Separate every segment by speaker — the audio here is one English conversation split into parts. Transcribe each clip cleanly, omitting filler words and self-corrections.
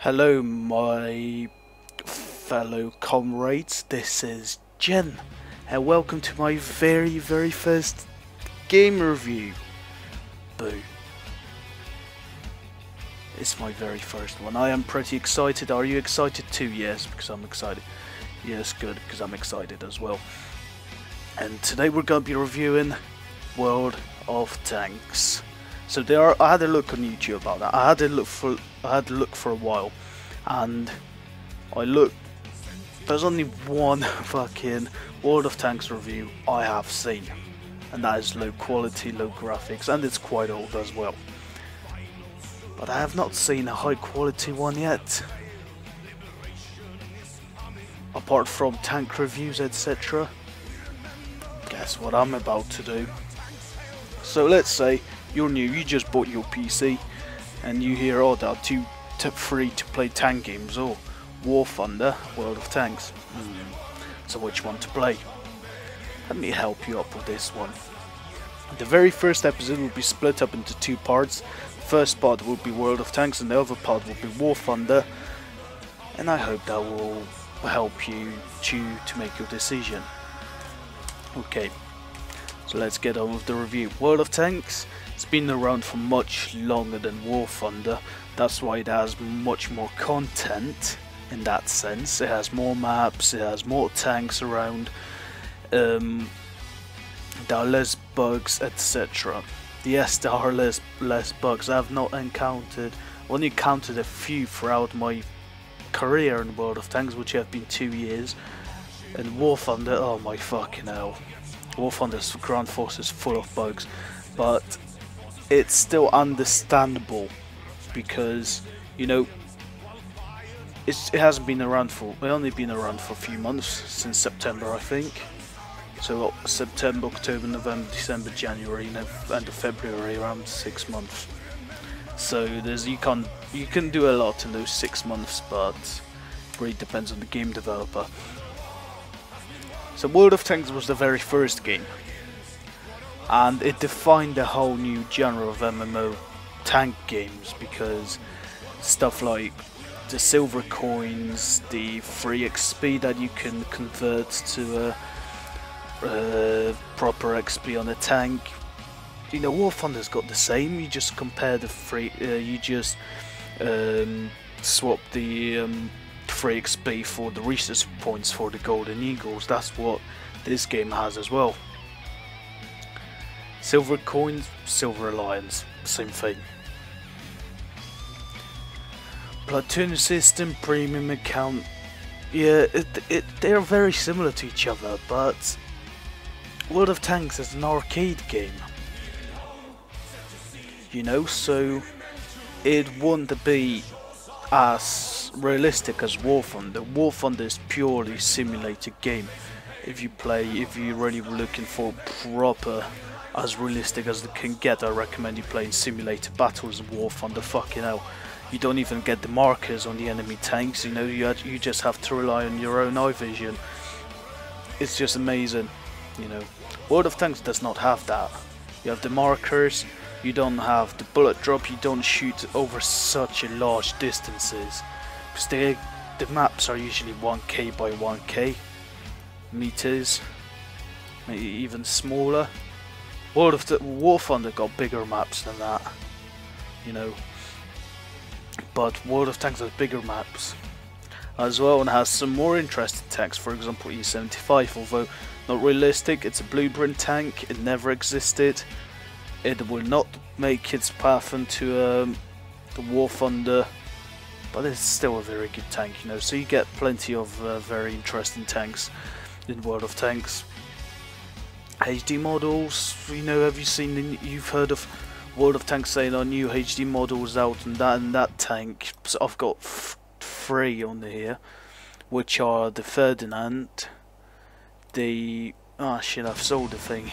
Speaker 1: Hello my fellow comrades, this is Jen and welcome to my very first game review. Boo. It's my very first one. I am pretty excited. Are you excited too? Yes, because I'm excited. Yes, good, because I'm excited as well. And today we're going to be reviewing World of Tanks. So I had a look on YouTube about that. I had to look for a while, and there's only one fucking World of Tanks review I have seen, and that is low quality, low graphics, and it's quite old as well. But I have not seen a high quality one yet, apart from tank reviews, etc. Guess what I'm about to do. So let's say you're new, you just bought your PC, and you hear, oh, there are two free to play tank games, or War Thunder, World of Tanks. So which one to play? Let me help you up with this one. The very first episode will be split up into two parts. The first part will be World of Tanks and the other part will be War Thunder, and I hope that will help you to make your decision. Okay, so let's get on with the review. World of Tanks, it's been around for much longer than War Thunder. That's why it has much more content in that sense. It has more maps, it has more tanks around, there are less bugs, etc. Yes, there are less bugs. I have not encountered, only encountered a few throughout my career in World of Tanks, which have been 2 years. And War Thunder, oh my fucking hell. War Thunder's ground force is full of bugs, but it's still understandable because, you know, it hasn't been around for, only been around for a few months, since September I think. So September, October, November, December, January, end of February, around 6 months. So you can do a lot in those 6 months, but it really depends on the game developer. So World of Tanks was the very first game, and it defined a whole new genre of MMO tank games, because stuff like the silver coins, the free XP that you can convert to a proper XP on a tank. You know, War Thunder's got the same. You just compare the free, you just swap the free XP for the research points for the Golden Eagles. That's what this game has as well. Silver coins, Silver Alliance, same thing. Platoon system, premium account, yeah, they're very similar to each other, but World of Tanks is an arcade game, you know, so it wouldn't be as realistic as War Thunder. War Thunder is purely simulated game. If you're really looking for proper, as realistic as it can get, I recommend you playing simulated battles in War Thunder. Fucking hell, you don't even get the markers on the enemy tanks, you know, you just have to rely on your own eye vision. It's just amazing, you know. World of Tanks does not have that. You have the markers, you don't have the bullet drop, you don't shoot over such a large distances, because the maps are usually 1k by 1k meters, maybe even smaller. War Thunder got bigger maps than that, you know, but World of Tanks has bigger maps as well, and has some more interesting tanks. For example, E75, although not realistic, it's a blueprint tank, it never existed. It will not make its path into the War Thunder, but it's still a very good tank, you know. So you get plenty of very interesting tanks in World of Tanks. HD models, you know, have you seen? You've heard of World of Tanks saying our new HD models out and that tank. So I've got 3 on here, which are the Ferdinand, the shit, I've sold the thing,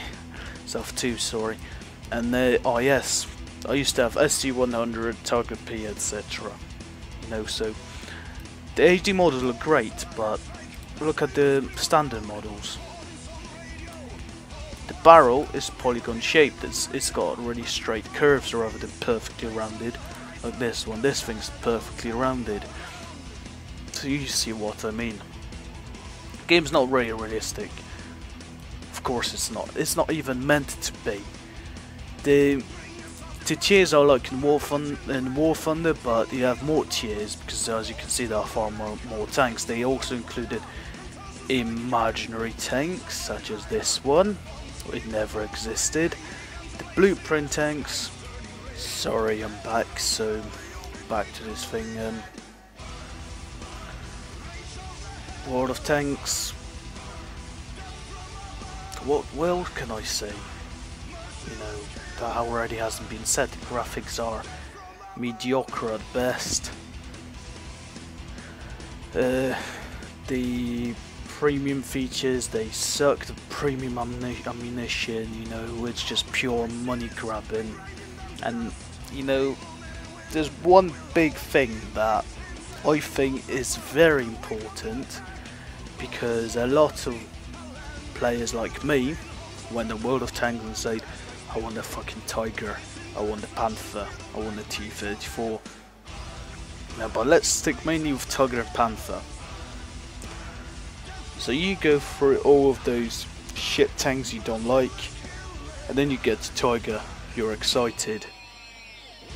Speaker 1: so I've 2, sorry. And the IS, I used to have SG100, Target P, etc. You know, so the HD models look great, but look at the standard models. The barrel is polygon shaped. It's got really straight curves rather than perfectly rounded, like this one. This thing's perfectly rounded. you see what I mean. The game's not really realistic. Of course it's not. It's not even meant to be. The tiers are like in War Thunder, but you have more tiers because, as you can see, there are far more tanks. They also included imaginary tanks, such as this one. It never existed. The blueprint tanks. Sorry, I'm back. So back to this thing. World of Tanks. What else can I say? You know, that already hasn't been said. The graphics are mediocre at best. The premium features, they suck. The premium ammunition, you know, it's just pure money grabbing. And, you know, there's one big thing that I think is very important, because a lot of players like me, when the World of Tanks and say, I want a fucking Tiger, I want a Panther, I want a T-34. Now, but let's stick mainly with Tiger and Panther. So you go through all of those shit tanks you don't like, and then you get to Tiger, you're excited.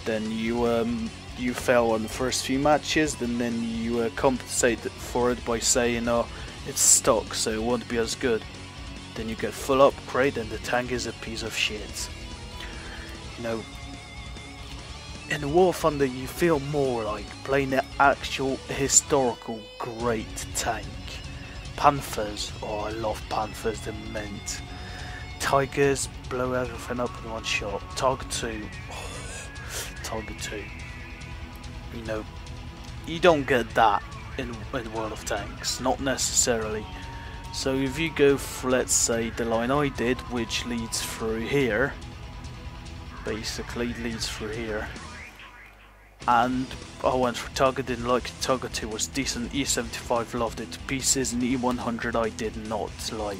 Speaker 1: Then you fail on the first few matches, and then you compensate for it by saying, oh, it's stock, so it won't be as good. Then you get full upgrade and the tank is a piece of shit. You know, in War Thunder you feel more like playing the actual historical great tank. Panthers, oh, I love Panthers, they're mint. Tigers blow everything up in one shot. Tiger 2, oh, Tiger 2. You know, you don't get that in World of Tanks, not necessarily. So if you go for, let's say, the line I did, which leads through here, basically leads through here, and I went for Tiger, didn't like it. Tiger 2 was decent, E75 loved it to pieces, and E100 I did not like.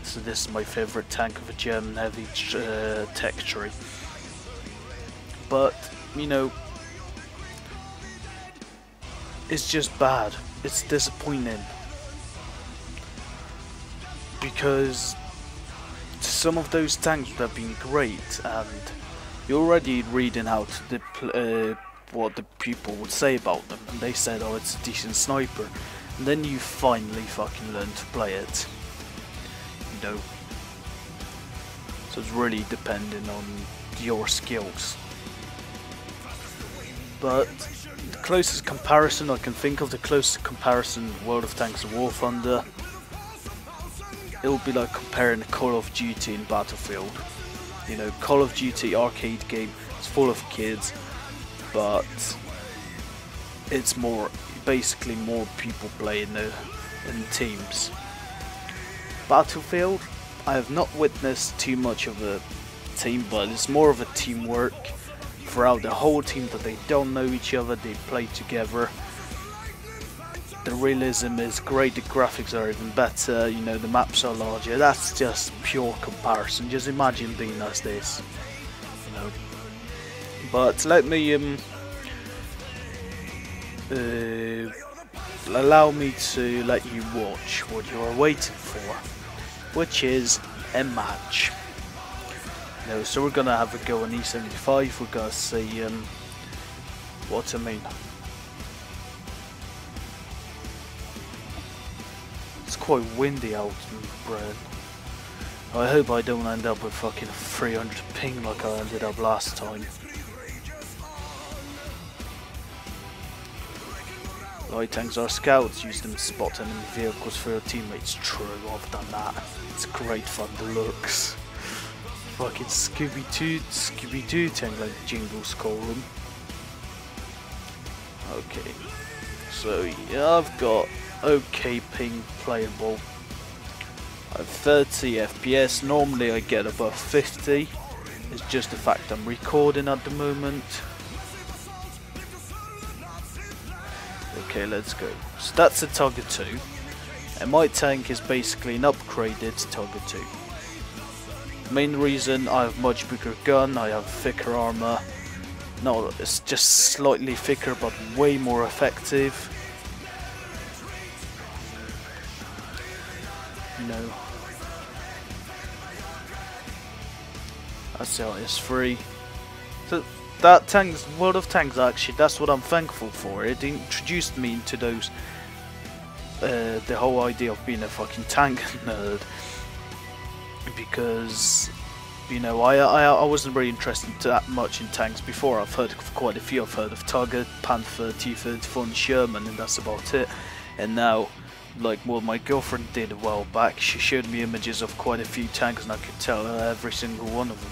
Speaker 1: So this is my favourite tank of a German heavy tech tree. But, you know, it's just bad, it's disappointing. Because some of those tanks would have been great, and you're already reading out what the people would say about them, and they said, oh, it's a decent sniper, and then you finally fucking learn to play it, you know. So it's really depending on your skills. But the closest comparison I can think of, the closest comparison World of Tanks and War Thunder, it would be like comparing Call of Duty and Battlefield. You know, Call of Duty arcade game, it's full of kids, but it's more, basically more people playing in teams. Battlefield, I have not witnessed too much of a team, but it's more of a teamwork throughout the whole team, that they don't know each other, they play together. The realism is great, the graphics are even better, you know, the maps are larger. That's just pure comparison. Just imagine being as this, you know. But let me allow me to let you watch what you are waiting for, which is a match. You know, so we're gonna have a go on E75. We're gonna see what I mean. It's quite windy out in Britain. I hope I don't end up with fucking 300 ping like I ended up last time. Light tanks are scouts, use them to spot enemy vehicles for your teammates. True, I've done that. It's great fun, the looks. Fucking Scooby-Doo tank, like Jingles call them. Okay, so yeah, I've got okay ping playable. I have 30 FPS, normally I get above 50. It's just the fact I'm recording at the moment. Okay, let's go. So that's a Tiger 2, and my tank is basically an upgraded Tiger 2. Main reason, I have much bigger gun, I have thicker armor. No, it's just slightly thicker but way more effective. you know. That's the RS3. So that tanks, World of Tanks, actually, that's what I'm thankful for. It introduced me into those, the whole idea of being a fucking tank nerd. Because, you know, I wasn't really interested that much in tanks before. I've heard of quite a few. I've heard of Tugger, Panther, T-34 and Sherman, and that's about it. And now, like what my girlfriend did a while back, she showed me images of quite a few tanks and I could tell every single one of them.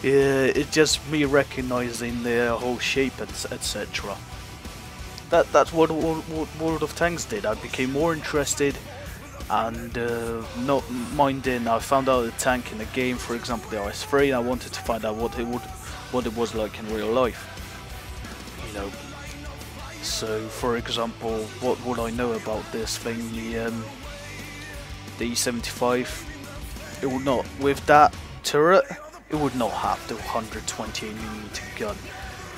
Speaker 1: Yeah, it's just me recognizing their whole shape, etc. That's what World of Tanks did. I became more interested and not minding. I found out a tank in a game, for example the RS3, and I wanted to find out what it was like in real life. You know. So, for example, what would I know about this thing? The E75. It would not, with that turret, it would not have the 128mm gun.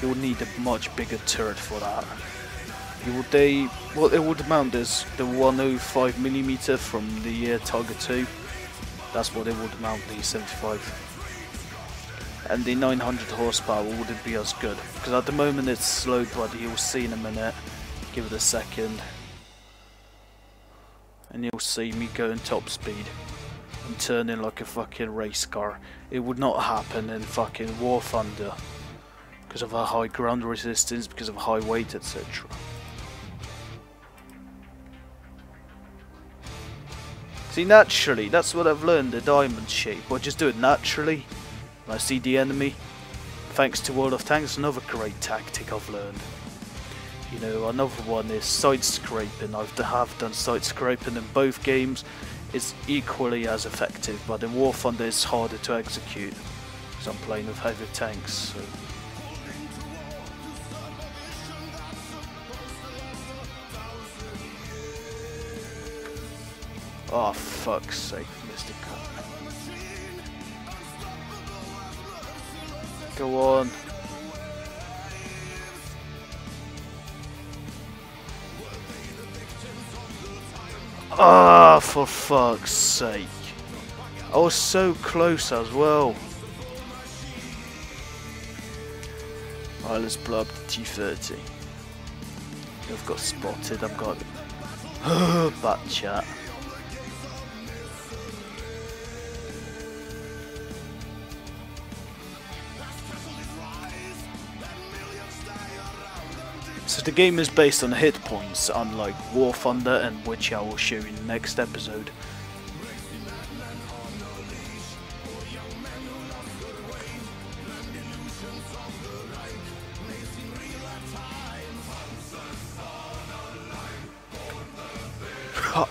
Speaker 1: It would need a much bigger turret for that. It would mount as the 105mm from the Tiger 2. That's what it would mount, the E75. And the 900 horsepower wouldn't be as good, because at the moment it's slow, but you'll see in a minute. Give it a second, and you'll see me going top speed and turning like a fucking race car. It would not happen in fucking War Thunder because of our high ground resistance, because of high weight, etc. See, naturally, that's what I've learned, the diamond shape. I just do it naturally. When I see the enemy, thanks to World of Tanks, another great tactic I've learned. You know, another one is side scraping. I have done side scraping in both games. It's equally as effective, but in War Thunder it's harder to execute because I'm playing with heavy tanks. So. Oh, fuck's sake, Mr. Cut. Go on. Ah, for fuck's sake. I was so close as well. Alright, let's blow up the T-30. I've got spotted, I've got bat chat. So the game is based on hit points, unlike War Thunder, and which I will show you in the next episode.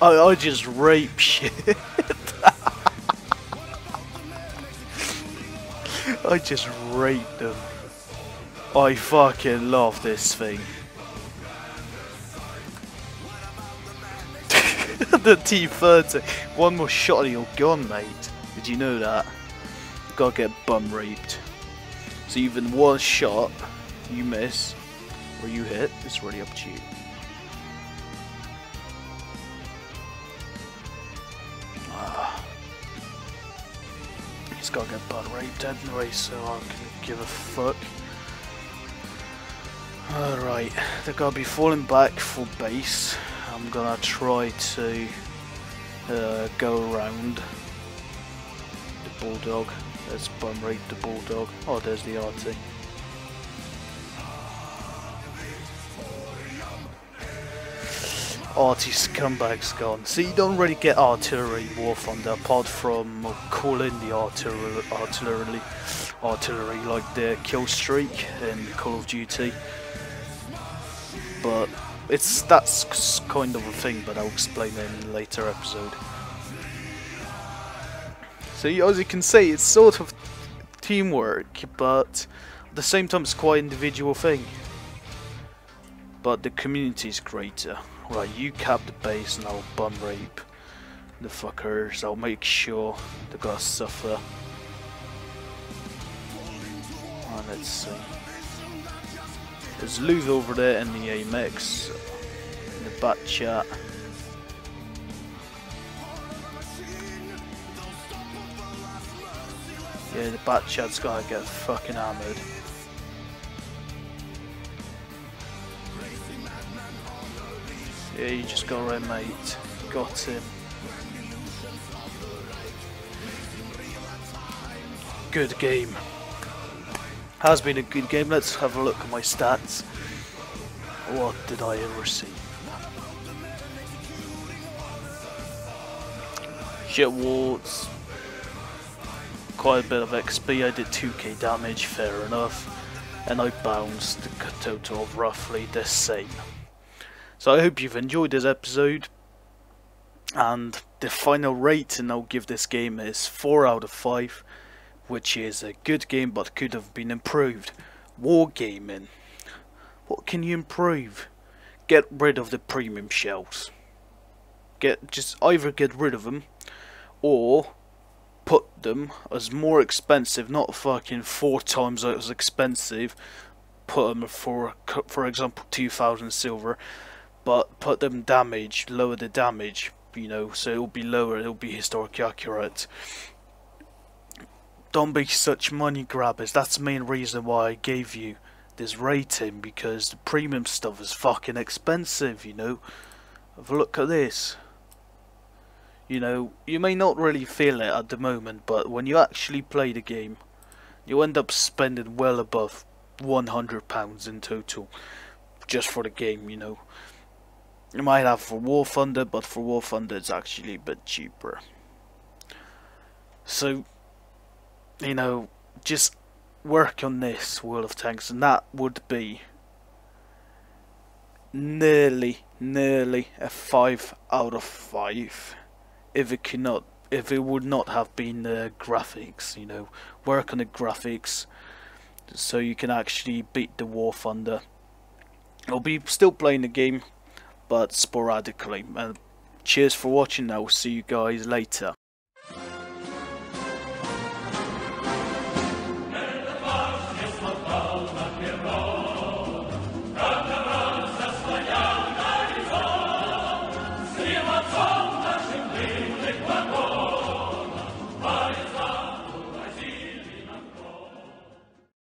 Speaker 1: I just rape shit. I just rape them. I fucking love this thing. The T-30. One more shot and you're gone, mate. Did you know that? You gotta get bum raped. So even one shot, you miss, or you hit, it's really up to you. He's gotta get bum raped anyway, so I can give a fuck. Alright, they're gonna be falling back for base. I'm gonna try to go around the Bulldog. Let's bum rape the Bulldog. Oh, there's the RT. RT scumbag's gone. See, you don't really get artillery War Thunder apart from calling the artillery like the kill streak in Call of Duty. But that's kind of a thing, but I'll explain it in a later episode. So as you can see, it's sort of teamwork, but at the same time it's quite an individual thing. But the community is greater. Right, you cap the base and I'll bum rape the fuckers. I'll make sure they gotta suffer. Let's see. There's loot over there in the AMX, in the bat chat. Yeah, the Batchat's gotta get fucking hammered. Yeah, you just got right, mate. Got him. Good game. Has been a good game. Let's have a look at my stats. What did I receive? Shit wards. Quite a bit of XP. I did 2k damage, fair enough. And I bounced a total of roughly the same. So I hope you've enjoyed this episode. And the final rating I'll give this game is 4 out of 5. Which is a good game but could have been improved. Wargaming. What can you improve? Get rid of the premium shells. Just either get rid of them or put them as more expensive, not fucking 4 times as expensive. Put them for example 2000 silver, but put them damage, lower the damage, you know, so it'll be lower, it'll be historically accurate. Don't be such money grabbers. That's the main reason why I gave you this rating, because the premium stuff is fucking expensive, you know. Have a look at this. You know, you may not really feel it at the moment, but when you actually play the game, you end up spending well above £100 in total just for the game, you know. You might have for War Thunder, but for War Thunder it's actually a bit cheaper. So, you know, just work on this World of Tanks, and that would be nearly a 5 out of 5 if it would not have been the graphics. You know, work on the graphics so you can actually beat the War Thunder. I'll be still playing the game, but sporadically. And cheers for watching. I will see you guys later.